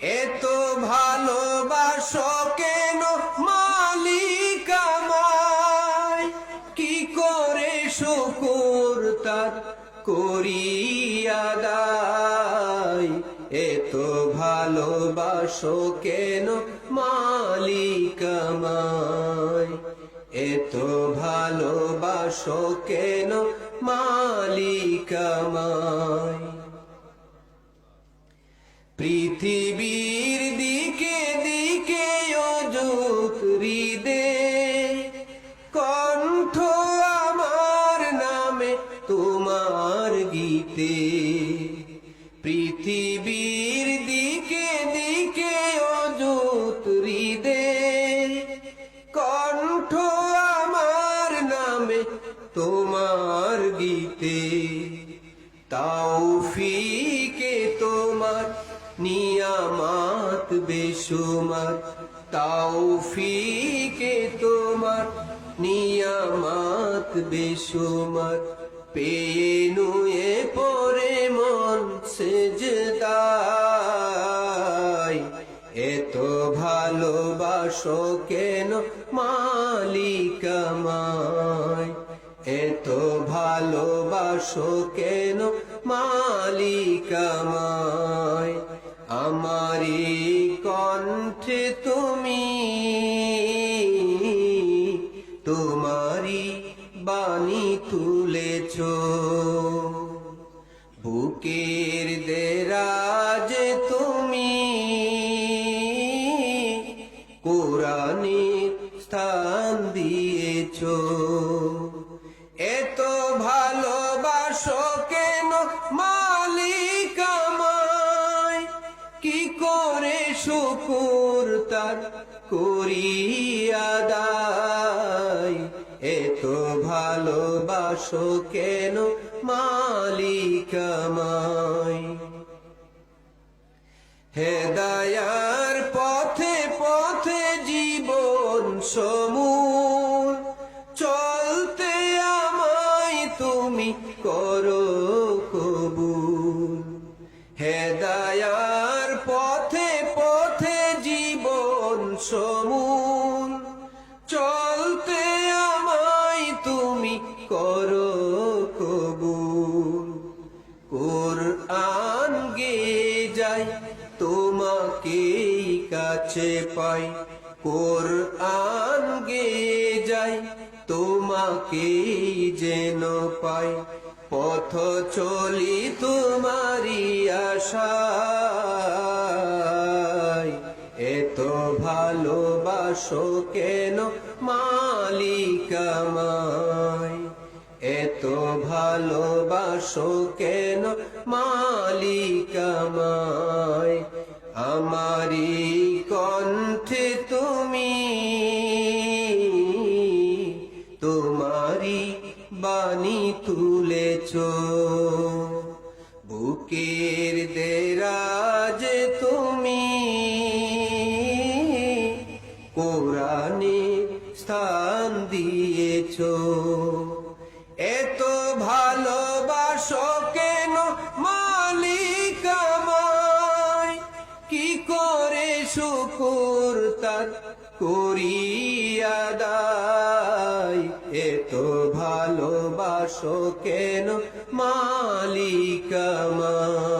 এত ভালোবাসো কেন মালিক আমায়, কি করে শুকর তার করি আদায়। এত ভালোবাসো কেন মালিক আমায়, এত ভালোবাসো কেন মালিক আমায়। পৃথিবীর দিকে দিকে অযুত হৃদে, কণ্ঠ আমার নামে তোমার গীতে। পৃথিবীর দিকে দিকে অযুত হৃদে, কণ্ঠ আমার নামে তোমার গীতে। তৌফিকে তোমার নিয়ামত বেশুমার, তৌফিকে তোমার নিয়ামত বেশুমার। পেয়ে নুয়ে পড়ে মন সেজদায়, এত ভালোবাসো কেন মালিক আমায়, এত ভালোবাসো কেন মালিক আমায়। আমারি কণ্ঠে তুমি তোমারি বাণী তুলেছ, বুকের দেরাজে তুমি কোরআনের স্থান দিয়েছ। এত ভালোবাসো কেন মালিক আমায়, কি করে শুকর তার করি আদায়। এত ভালোবাসো কেন মালিক আমায়। হেদায়ার পথে পথে জীবন সমূল, চলতে আমায় তুমি করো কবুল। হেদায়ার পথে পথে জীবন সমূল, চলতে আমায় তুমি করো কবুল। কুরআন গেয়ে যাই তোমাকেই কাছে পাই, কুরআন গেয়ে যাই তোমাকেই যেন পাই। পথ চলি তোমারি আশায়, এত ভালোবাসো কেন মালিক আমায়, এত ভালোবাসো কেন মালিক আমায়। আমারি কণ্ঠে তুমি তোমারি বাণী তুলেছ, বুকের দেরাজে তুমি কোরআনের স্থান দিয়েছ। এত ভালোবাসো কেন মালিক আমায়, কি করে শুকর তার করি আদায়। এত ভালোবাসো কেন মালিক আমায়।